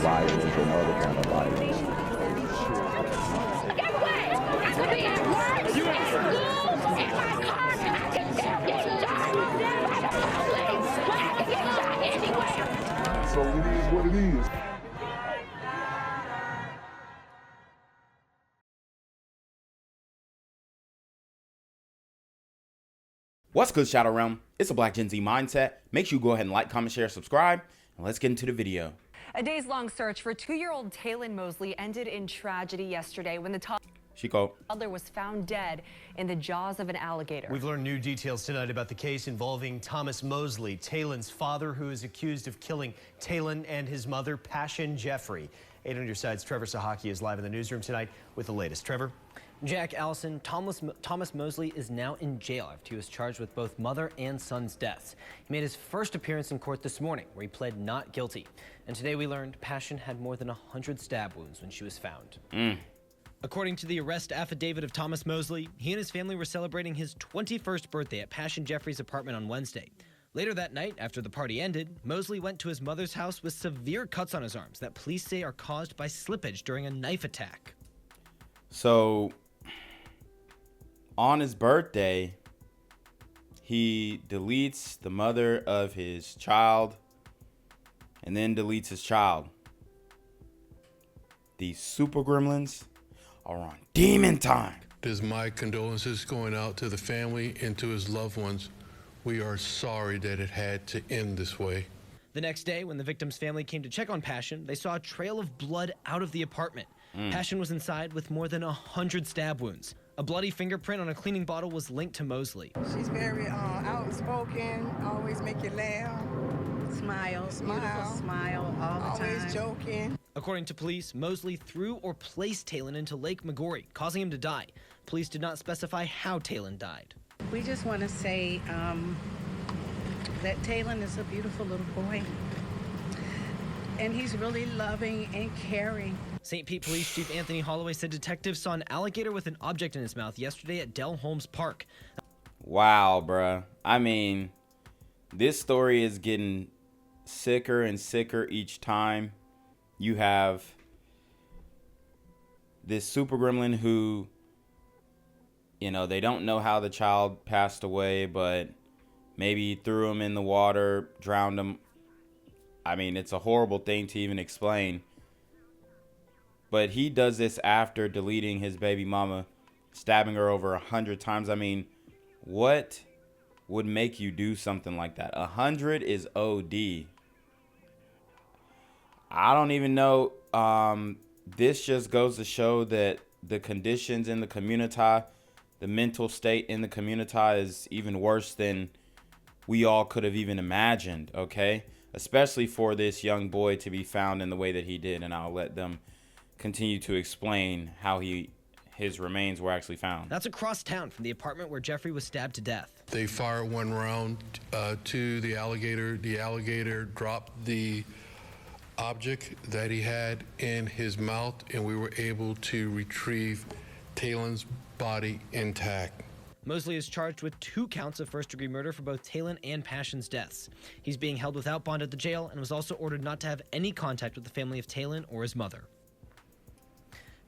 violence and other kind of violence. Get away! I could be at work, at school, in my car, I can still get shot by the police, but I can get shot anywhere. So it is what it is. What's good, Shadow Realm? It's a Black Gen Z Mindset. Make sure you go ahead and like, comment, share, subscribe, and let's get into the video. A days-long search for 2-year-old Taylen Mosely ended in tragedy yesterday when the toddler was found dead in the jaws of an alligator. We've learned new details tonight about the case involving Thomas Mosely, Taylen's father, who is accused of killing Taylen and his mother, Pashun Jeffrey. 8 on your side's Trevor Sahaki is live in the newsroom tonight with the latest. Trevor? Jack Allison, Thomas Mosely is now in jail after he was charged with both mother and son's deaths. He made his first appearance in court this morning, where he pled not guilty. And today we learned Pashun had more than 100 stab wounds when she was found. According to the arrest affidavit of Thomas Mosely, he and his family were celebrating his 21st birthday at Pashun Jeffrey's apartment on Wednesday. Later that night, after the party ended, Mosely went to his mother's house with severe cuts on his arms that police say are caused by slippage during a knife attack. So, on his birthday, he deletes the mother of his child and then deletes his child. These super gremlins are on demon time. There's my condolences going out to the family and to his loved ones. We are sorry that it had to end this way. The next day, when the victim's family came to check on Pashun, they saw a trail of blood out of the apartment. Pashun was inside with more than 100 stab wounds. A bloody fingerprint on a cleaning bottle was linked to Mosely. She's very outspoken, always make you laugh. Smile, beautiful smile all the time. Always joking. According to police, Mosely threw or placed Taylen into Lake McGorry, causing him to die. Police did not specify how Taylen died. We just want to say that Taylen is a beautiful little boy. And he's really loving and caring. St. Pete Police Chief Anthony Holloway said detectives saw an alligator with an object in his mouth yesterday at Del Holmes Park. Wow, bruh. I mean, this story is getting sicker and sicker each time. You have this super gremlin who, you know, they don't know how the child passed away, but maybe threw him in the water, drowned him. I mean, it's a horrible thing to even explain. But he does this after deleting his baby mama, stabbing her over 100 times. I mean, what would make you do something like that? 100 is OD. I don't even know. This just goes to show that the conditions in the community, the mental state in the community is even worse than we all could have even imagined, okay? Especially for this young boy to be found in the way that he did, and I'll let them continue to explain how his remains were actually found. That's across town from the apartment where Jeffrey was stabbed to death. They fired one round to the alligator. The alligator dropped the object that he had in his mouth, and we were able to retrieve Taylen's body intact. Mosely is charged with 2 counts of first-degree murder for both Taylen and Pashun's deaths. He's being held without bond at the jail and was also ordered not to have any contact with the family of Taylen or his mother.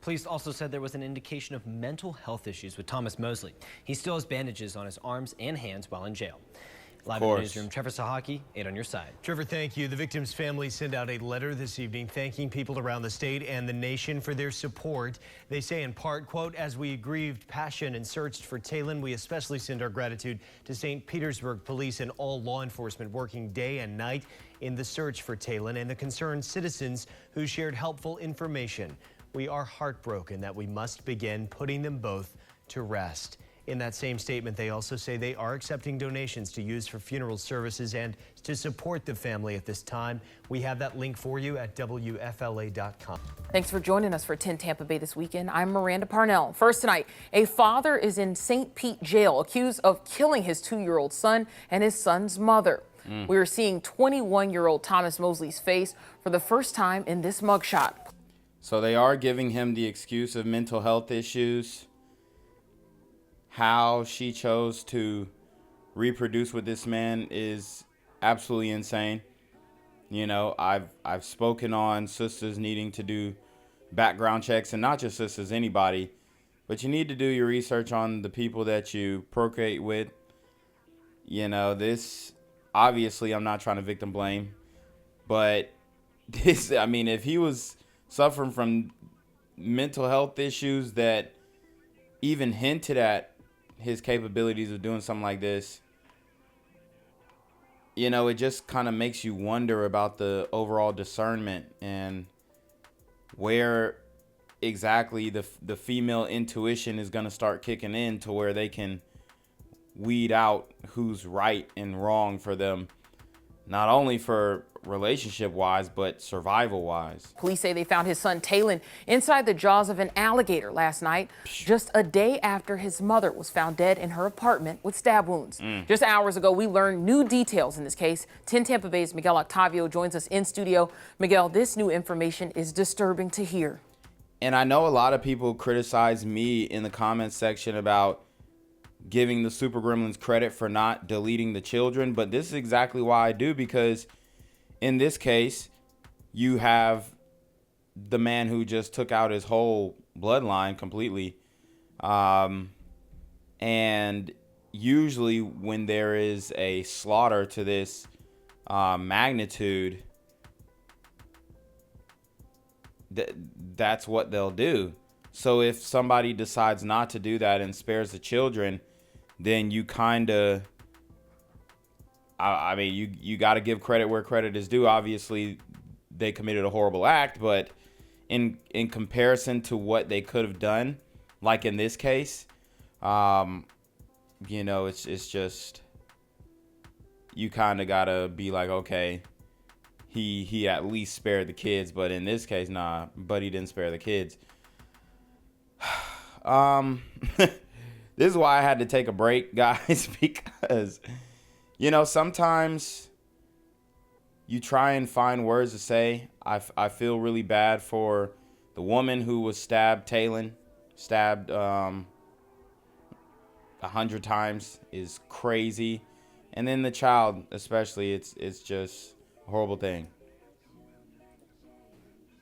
Police also said there was an indication of mental health issues with Thomas Mosely. He still has bandages on his arms and hands while in jail. Live in the newsroom, Trevor Sahaki, 8 on your side. Trevor, thank you. The victim's family sent out a letter this evening thanking people around the state and the nation for their support. They say in part, quote, as we grieved Pashun and searched for Taylen, we especially send our gratitude to St. Petersburg police and all law enforcement working day and night in the search for Taylen and the concerned citizens who shared helpful information. We are heartbroken that we must begin putting them both to rest. In that same statement, they also say they are accepting donations to use for funeral services and to support the family at this time. We have that link for you at WFLA.com. Thanks for joining us for 10 Tampa Bay This Weekend. I'm Miranda Parnell. First tonight, a father is in St. Pete jail accused of killing his 2-year-old son and his son's mother. We are seeing 21-year-old Thomas Mosely's face for the first time in this mugshot. So they are giving him the excuse of mental health issues. How she chose to reproduce with this man is absolutely insane. You know, I've spoken on sisters needing to do background checks, and not just sisters, anybody, but you need to do your research on the people that you procreate with. You know, this, obviously, I'm not trying to victim blame, but this, I mean, if he was suffering from mental health issues that even hinted at his capabilities of doing something like this, you know, it just kind of makes you wonder about the overall discernment and where exactly the female intuition is going to start kicking in to where they can weed out who's right and wrong for them, not only for relationship wise, but survival wise. Police say they found his son Taylen inside the jaws of an alligator last night, just a day after his mother was found dead in her apartment with stab wounds. Just hours ago, we learned new details in this case. 10 Tampa Bay's Miguel Octavio joins us in studio. Miguel, this new information is disturbing to hear. And I know a lot of people criticize me in the comments section about giving the Super Gremlins credit for not deleting the children, but this is exactly why I do, because in this case, you have the man who just took out his whole bloodline completely. And usually when there is a slaughter to this magnitude, that's what they'll do. So if somebody decides not to do that and spares the children, then you kind of, I mean, you got to give credit where credit is due. Obviously, they committed a horrible act, but in comparison to what they could have done, like in this case, you know, it's just, you kind of got to be like, okay, he at least spared the kids, but in this case, nah, but he didn't spare the kids. This is why I had to take a break, guys, because, you know, sometimes you try and find words to say. I feel really bad for the woman who was stabbed, Taylen, stabbed 100 times is crazy. And then the child, especially, it's just a horrible thing.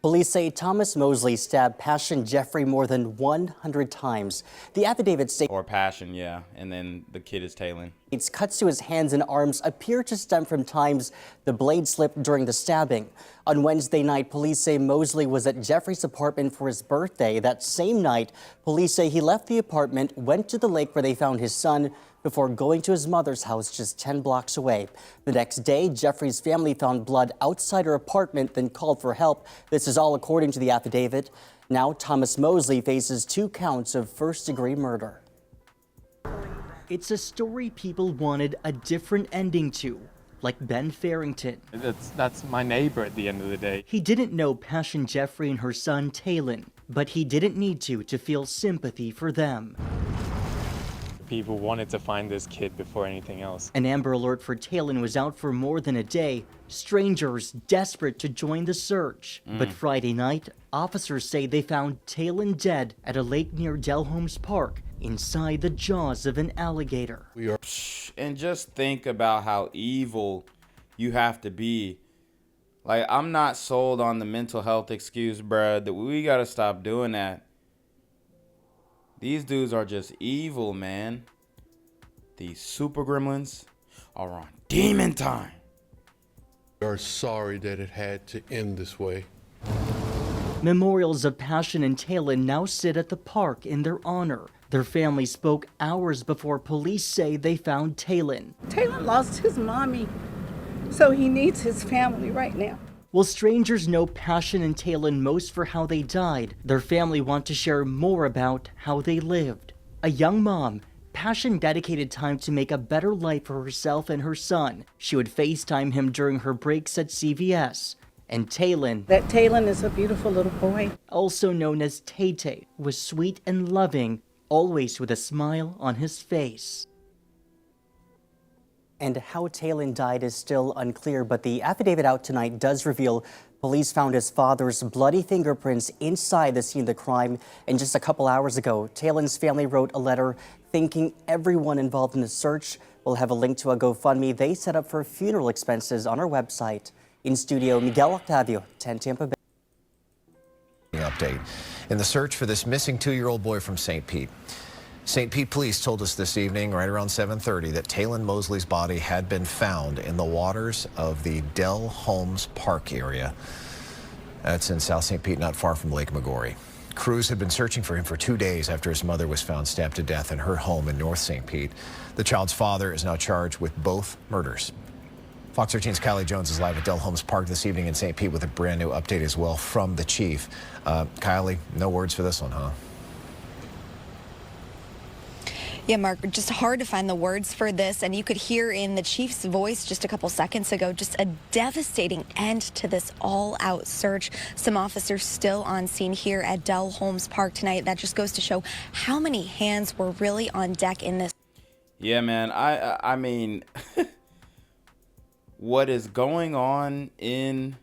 Police say Thomas Mosely stabbed Pashun Jeffrey more than 100 times. The affidavit states, or Pashun, yeah, and then the kid is Taylen. Cuts to his hands and arms appear to stem from times the blade slipped during the stabbing. On Wednesday night, police say Mosely was at Jeffrey's apartment for his birthday. That same night, police say he left the apartment, went to the lake where they found his son, before going to his mother's house just 10 blocks away. The next day, Jeffrey's family found blood outside her apartment, then called for help. This is all according to the affidavit. Now, Thomas Mosely faces 2 counts of first-degree murder. It's a story people wanted a different ending to, like Ben Farrington. That's my neighbor at the end of the day. He didn't know Pashun Jeffrey and her son Taylen, but he didn't need to feel sympathy for them. People wanted to find this kid before anything else. An Amber Alert for Taylen was out for more than a day. Strangers desperate to join the search. But Friday night, officers say they found Taylen dead at a lake near Delholmes Park, inside the jaws of an alligator. And just think about how evil you have to be. Like, I'm not sold on the mental health excuse, bruh. That we gotta stop doing that. These dudes are just evil, man. These super gremlins are on demon time. We are sorry that it had to end this way. Memorials of Pashun and Taylen now sit at the park in their honor. Their family spoke hours before police say they found Taylen. Taylen lost his mommy, so he needs his family right now. While strangers know Pashun and Taylen most for how they died, their family want to share more about how they lived. A young mom, Pashun dedicated time to make a better life for herself and her son. She would FaceTime him during her breaks at CVS. And Taylen, That Taylen is a beautiful little boy. also known as Tay-Tay, was sweet and loving, always with a smile on his face. And how Taylen died is still unclear, but the affidavit out tonight does reveal police found his father's bloody fingerprints inside the scene of the crime. And just a couple hours ago, Taylen's family wrote a letter thanking everyone involved in the search. We'll have a link to a GoFundMe they set up for funeral expenses on our website In studio, Miguel Octavio, 10 Tampa Bay. Update in the search for this missing 2-year-old boy from St. Pete. St. Pete police told us this evening, right around 7:30, that Taylen Mosely's body had been found in the waters of the Dell Holmes Park area. That's in South St. Pete, not far from Lake Maggiore. Crews had been searching for him for 2 days after his mother was found stabbed to death in her home in North St. Pete. The child's father is now charged with both murders. Fox 13's Kylie Jones is live at Dell Holmes Park this evening in St. Pete with a brand new update as well from the chief. Kylie, no words for this one, huh? Yeah, Mark, just hard to find the words for this, and you could hear in the chief's voice just a couple seconds ago just a devastating end to this all-out search. Some officers still on scene here at Dell Holmes Park tonight. That just goes to show how many hands were really on deck in this. Yeah, man, I mean, what is going on in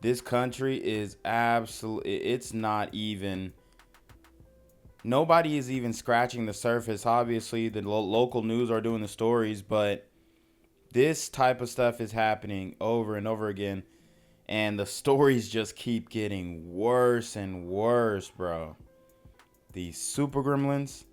this country is absolutely, it's not even... Nobody is even scratching the surface. Obviously, the local news are doing the stories, but this type of stuff is happening over and over again. And the stories just keep getting worse and worse, bro. These super gremlins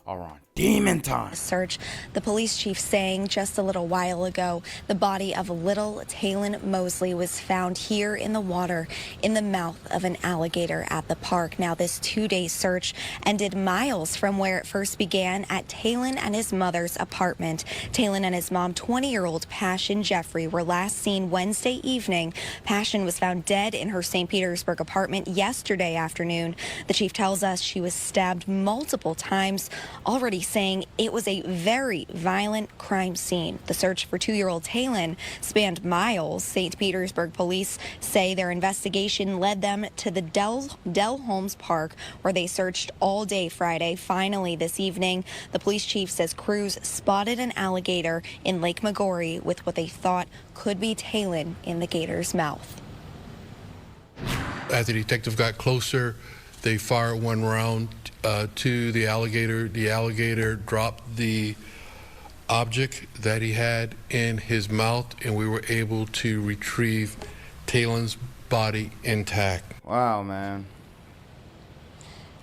are on demon time. Search. The police chief saying just a little while ago, the body of little Taylen Mosely was found here in the water in the mouth of an alligator at the park. Now, this 2-day search ended miles from where it first began at Taylen and his mother's apartment. Taylen and his mom, 20-year-old Pashun Jeffrey, were last seen Wednesday evening. Pashun was found dead in her St. Petersburg apartment yesterday afternoon. The chief tells us she was stabbed multiple times, already saying it was a very violent crime scene. The search for 2-year-old Taylen spanned miles. St. Petersburg police say their investigation led them to the Dell Holmes Park, where they searched all day Friday. Finally, this evening, the police chief says crews spotted an alligator in Lake Maggiore with what they thought could be Taylen in the Gators Mouth. As the detective got closer, they fired one round to the alligator. The alligator dropped the object that he had in his mouth, and we were able to retrieve Taylen's body intact. Wow, man.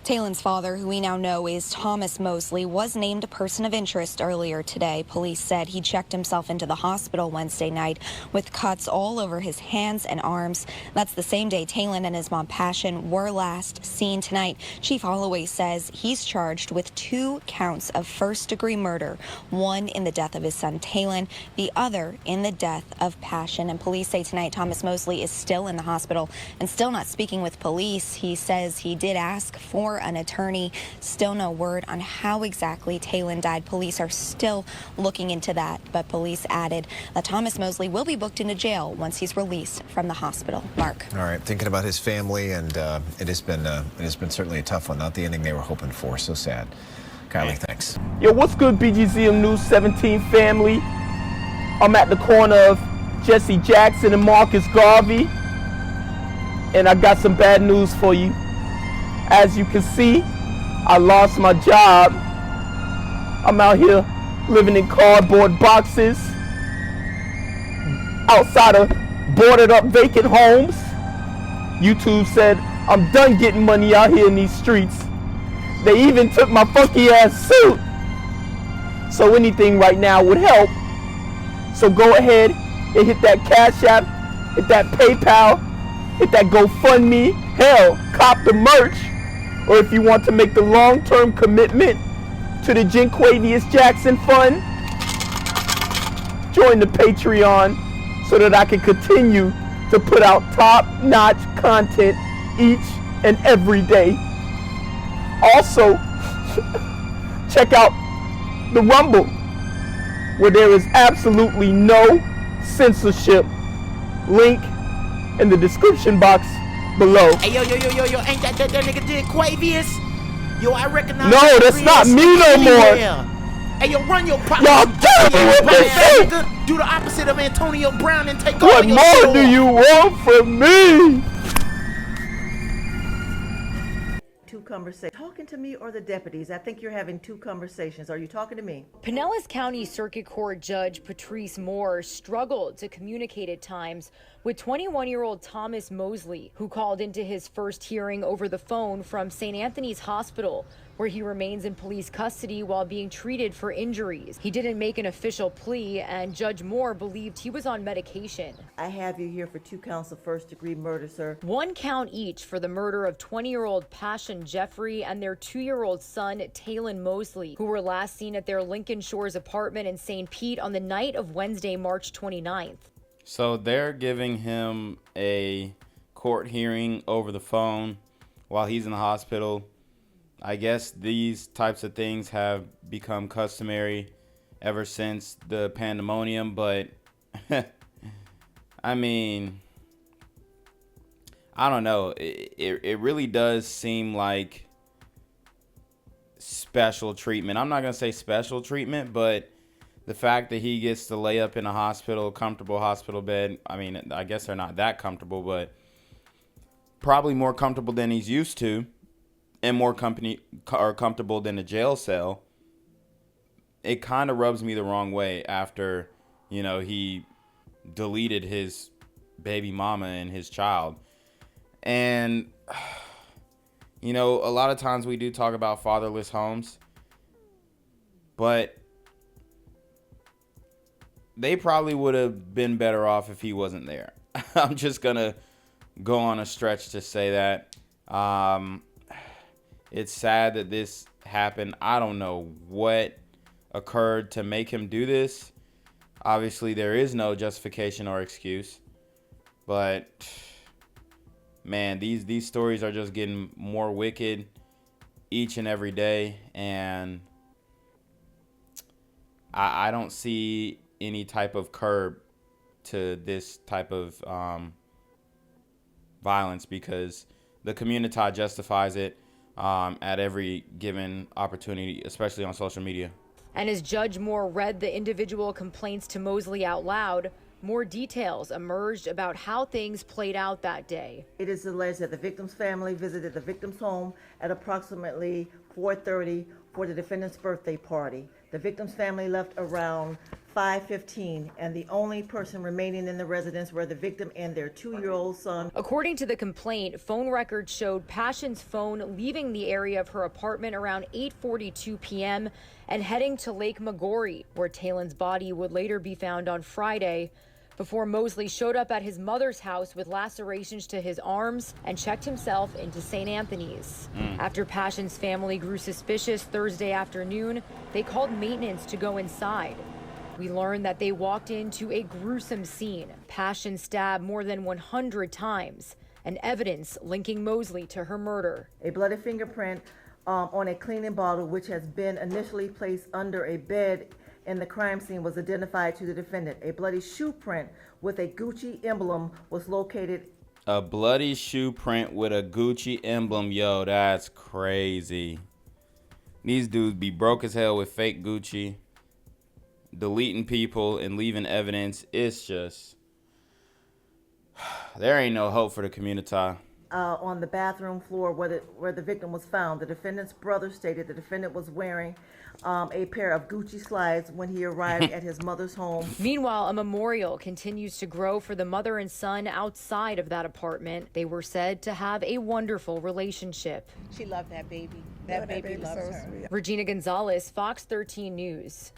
Taylen's father, who we now know is Thomas Mosely, was named a person of interest earlier today. Police said he checked himself into the hospital Wednesday night with cuts all over his hands and arms. That's the same day Taylen and his mom Pashun were last seen tonight. Chief Holloway says he's charged with 2 counts of first-degree murder, one in the death of his son Taylen, the other in the death of Pashun. And police say tonight Thomas Mosely is still in the hospital and still not speaking with police. He says he did ask for an attorney. Still no word on how exactly Taylen died. Police are still looking into that, but police added that Thomas Mosely will be booked into jail once he's released from the hospital. Mark. All right, thinking about his family, and it has been certainly a tough one. Not the ending they were hoping for. So sad. Kylie, thanks. Yo, what's good, BGZM News 17 family? I'm at the corner of Jesse Jackson and Marcus Garvey, and I got some bad news for you. As you can see, I lost my job. I'm out here living in cardboard boxes outside of boarded up vacant homes. YouTube said I'm done getting money out here in these streets. They even took my funky ass suit. So anything right now would help. So go ahead and hit that Cash App, hit that PayPal, hit that GoFundMe. Hell, cop the merch. Or if you want to make the long-term commitment to the Jinquavius Jackson Fund, join the Patreon so that I can continue to put out top-notch content each and every day. Also, check out the Rumble, where there is absolutely no censorship. Link in the description box below. Hey, yo, ain't that nigga Jinquavius? Yo, I recognize. No, that's not me no more. Hey, yo, run your pop. Y'all killing me with this shit. Do the opposite of Antonio Brown and take what all your more do you want from me? Talking to me or the deputies? I think you're having 2 conversations. Are you talking to me? Pinellas County Circuit Court Judge Patrice Moore struggled to communicate at times, with 21-year-old Thomas Mosely, who called into his first hearing over the phone from St. Anthony's Hospital, where he remains in police custody while being treated for injuries. He didn't make an official plea, and Judge Moore believed he was on medication. I have you here for 2 counts of first-degree murder, sir. 1 count each for the murder of 20-year-old Pashun Jeffrey and their 2-year-old son, Taylen Mosely, who were last seen at their Lincoln Shores apartment in St. Pete on the night of Wednesday, March 29th. So they're giving him a court hearing over the phone while he's in the hospital. I guess these types of things have become customary ever since the pandemonium, but I mean, I don't know. It really does seem like special treatment. I'm not going to say special treatment, but the fact that he gets to lay up in a hospital, comfortable hospital bed, I mean, I guess they're not that comfortable, but probably more comfortable than he's used to. And more comfortable than a jail cell. It kind of rubs me the wrong way after, you know, he deleted his baby mama and his child. And, you know, a lot of times we do talk about fatherless homes, but they probably would have been better off if he wasn't there. I'm just going to go on a stretch to say that. It's sad that this happened. I don't know what occurred to make him do this. Obviously, there is no justification or excuse. But, man, these stories are just getting more wicked each and every day. And I don't see any type of curb to this type of violence because the community justifies it. At every given opportunity, especially on social media. And as Judge Moore read the individual complaints to Mosely out loud, more details emerged about how things played out that day. It is alleged that the victim's family visited the victim's home at approximately 4:30 for the defendant's birthday party. The victim's family left around 5:15, and the only person remaining in the residence were the victim and their 2-year-old son. According to the complaint, phone records showed Pashun's phone leaving the area of her apartment around 8:42 p.m. and heading to Lake Magori, where Taylen's body would later be found on Friday, before Mosely showed up at his mother's house with lacerations to his arms and checked himself into St. Anthony's. After Pashun's family grew suspicious Thursday afternoon, they called maintenance to go inside. We learned that they walked into a gruesome scene. Pashun stabbed more than 100 times, and evidence linking Mosely to her murder. A bloody fingerprint on a cleaning bottle, which has been initially placed under a bed in the crime scene, was identified to the defendant. A bloody shoe print with a Gucci emblem was located. A bloody shoe print with a Gucci emblem. Yo, that's crazy. These dudes be broke as hell with fake Gucci, deleting people and leaving evidence. It's just, there ain't no hope for the community. On the bathroom floor where the victim was found, the defendant's brother stated the defendant was wearing a pair of Gucci slides when he arrived at his mother's home. Meanwhile, a memorial continues to grow for the mother and son outside of that apartment. They were said to have a wonderful relationship. She loved that baby. That baby loves her. Regina Gonzalez, Fox 13 News.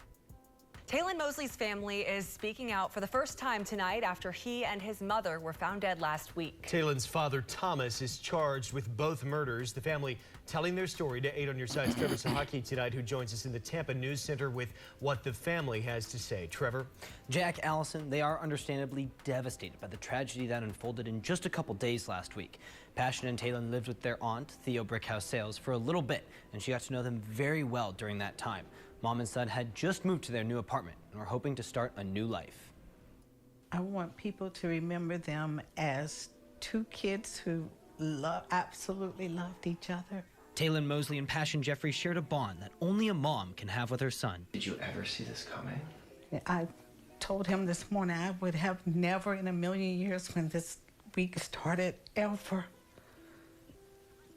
Taylen Mosely's family is speaking out for the first time tonight after he and his mother were found dead last week. Taylen's father, Thomas, is charged with both murders. The family telling their story to 8 on Your Side's Trevor Sahaki tonight, who joins us in the Tampa News Center with what the family has to say. Trevor? Jack, Allison, they are understandably devastated by the tragedy that unfolded in just a couple days last week. Pashun and Taylen lived with their aunt, Theo Brickhouse Sales, for a little bit, and she got to know them very well during that time. Mom and son had just moved to their new apartment and were hoping to start a new life. I want people to remember them as 2 kids who absolutely loved each other. Taylen Mosely and Pashun Jeffrey shared a bond that only a mom can have with her son. Did you ever see this coming? I told him this morning I would have never in a million years when this week started ever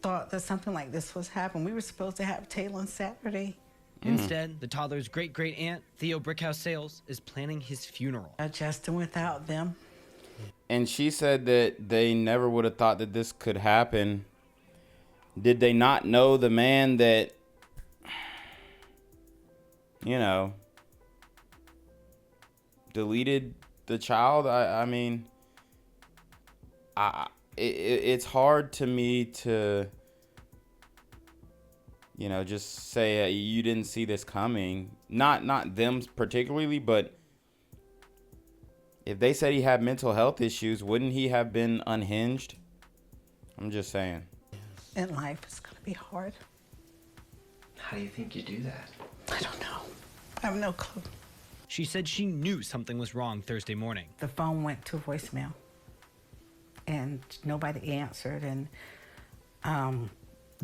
thought that something like this was happening. We were supposed to have Taylen Saturday. Instead, the toddler's great-great-aunt, Theo Brickhouse Sales, is planning his funeral. Adjusting without them. And she said that they never would have thought that this could happen. Did they not know the man that, you know, deleted the child? I mean, it's hard to me to, you know, just say you didn't see this coming. Not them particularly, but if they said he had mental health issues, wouldn't he have been unhinged? I'm just saying. In life, it's going to be hard. How do you think you do that? I don't know. I have no clue. She said she knew something was wrong Thursday morning. The phone went to voicemail, and nobody answered, and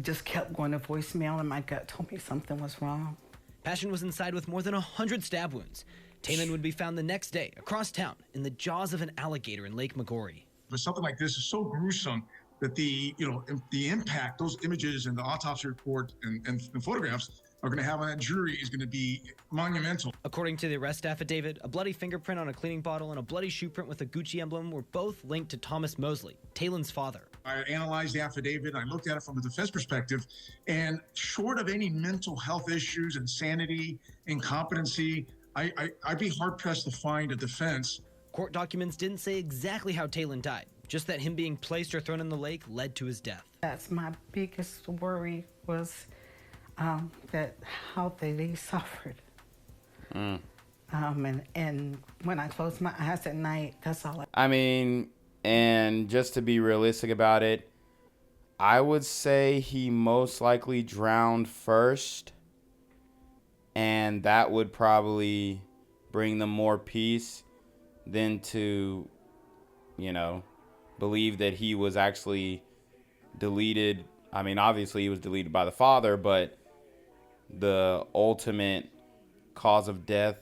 just kept going to voicemail, and my gut told me something was wrong. Pashun was inside with more than 100 stab wounds. Taylen would be found the next day across town in the jaws of an alligator in Lake Magori. But something like this is so gruesome that the impact, those images and the autopsy report and photographs are going to have on that jury is going to be monumental. According to the arrest affidavit, a bloody fingerprint on a cleaning bottle and a bloody shoe print with a Gucci emblem were both linked to Thomas Mosely, Taylen's father. I analyzed the affidavit, I looked at it from a defense perspective, and short of any mental health issues, insanity, incompetency, I'd be hard-pressed to find a defense. Court documents didn't say exactly how Taylen died, just that him being placed or thrown in the lake led to his death. That's my biggest worry was that how they suffered. And when I close my eyes at night, that's all I mean, and just to be realistic about it, I would say he most likely drowned first, and that would probably bring them more peace than to, you know, believe that he was actually deleted. I mean, obviously he was deleted by the father, but the ultimate cause of death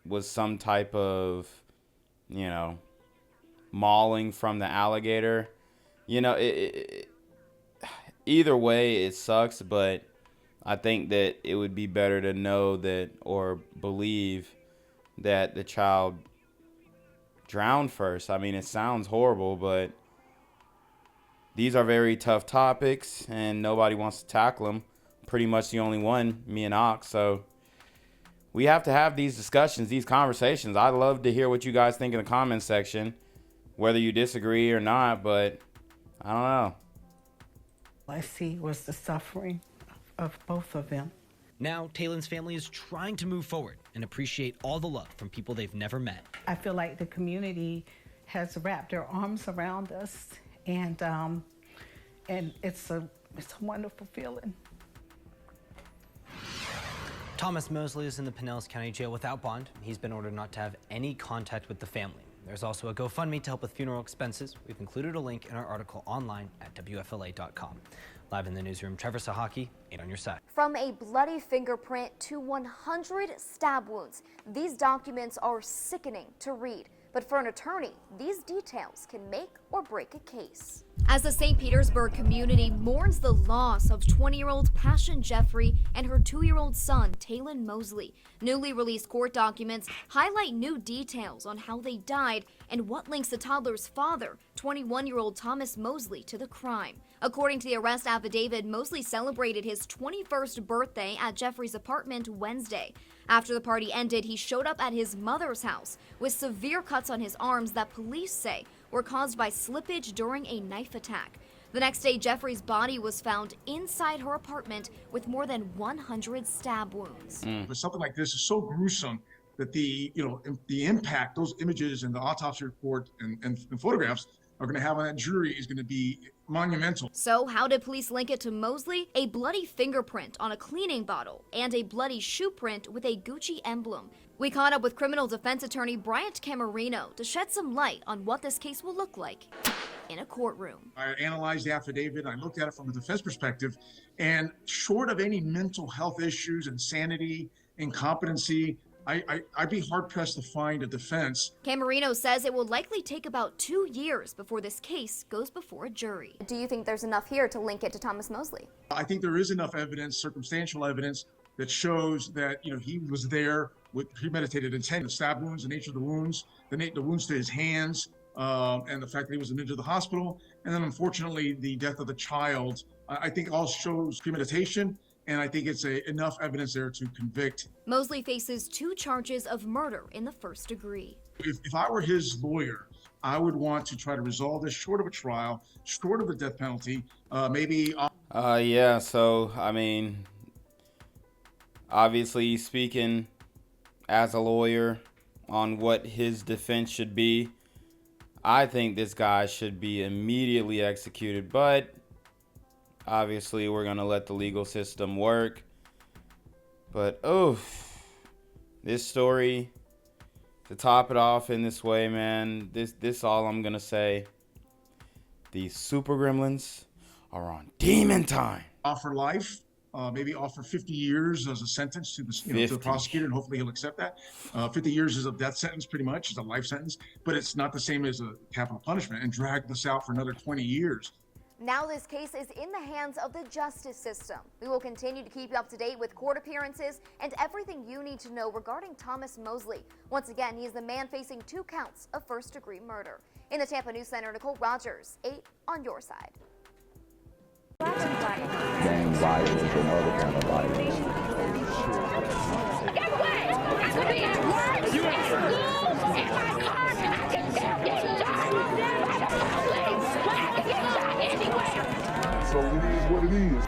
was some type of, you know, mauling from the alligator. You know, either way it sucks, but I think that it would be better to know that or believe that the child drowned first. I mean, it sounds horrible, but these are very tough topics and nobody wants to tackle them. Pretty much the only one, me and Ox. So we have to have these discussions, these conversations. I'd love to hear what you guys think in the comments section, whether you disagree or not, but I don't know. I see was the suffering of both of them. Now, Taylen's family is trying to move forward and appreciate all the love from people they've never met. I feel like the community has wrapped their arms around us, and it's a wonderful feeling. Thomas Mosely is in the Pinellas County Jail without bond. He's been ordered not to have any contact with the family. There's also a GoFundMe to help with funeral expenses. We've included a link in our article online at WFLA.com. Live in the newsroom, Trevor Sahaki, 8 on your side. From a bloody fingerprint to 100 stab wounds, these documents are sickening to read. But for an attorney, these details can make or break a case. As the St. Petersburg community mourns the loss of 20-year-old Pashun Jeffrey and her 2-year-old son, Taylen Mosely, newly released court documents highlight new details on how they died and what links the toddler's father, 21-year-old Thomas Mosely, to the crime. According to the arrest affidavit, Mosely celebrated his 21st birthday at Jeffrey's apartment Wednesday. After the party ended, he showed up at his mother's house with severe cuts on his arms that police say were caused by slippage during a knife attack. The next day, Jeffrey's body was found inside her apartment with more than 100 stab wounds. But something like this is so gruesome that the impact, those images and the autopsy report and photographs are going to have on that jury is going to be monumental. So how did police link it to Mosely? A bloody fingerprint on a cleaning bottle and a bloody shoe print with a Gucci emblem. We caught up with criminal defense attorney Bryant Camerino to shed some light on what this case will look like in a courtroom. I analyzed the affidavit, I looked at it from a defense perspective, and short of any mental health issues, insanity, incompetency, I'd be hard-pressed to find a defense. Camerino says it will likely take about 2 years before this case goes before a jury. Do you think there's enough here to link it to Thomas Mosely? I think there is enough evidence, circumstantial evidence, that shows that he was there with premeditated intent. The stab wounds, the nature of the wounds, the wounds to his hands, and the fact that he was admitted to the hospital, and then unfortunately the death of the child, I think all shows premeditation, and I think it's enough evidence there to convict. Mosely faces 2 charges of murder in the first degree. If I were his lawyer, I would want to try to resolve this short of a trial, short of a death penalty, maybe. Yeah, so, I mean, obviously speaking as a lawyer on what his defense should be, I think this guy should be immediately executed, but obviously we're going to let the legal system work. But, this story, to top it off in this way, man, this all I'm going to say. These super gremlins are on demon time. Offer life, maybe offer 50 years as a sentence to the, to the prosecutor, and hopefully he'll accept that. 50 years is a death sentence, pretty much. It's a life sentence, but it's not the same as a capital punishment, and drag this out for another 20 years. Now this case is in the hands of the justice system. We will continue to keep you up to date with court appearances and everything you need to know regarding Thomas Mosely. Once again, he is the man facing 2 counts of first-degree murder. In the Tampa News Center, Nicole Rogers, 8 on your side. Gang violence and other kind of violence. Get away! I could be at work, at school, in my car, and I can still get shot by the police. I can get shot anywhere. So it is what it is.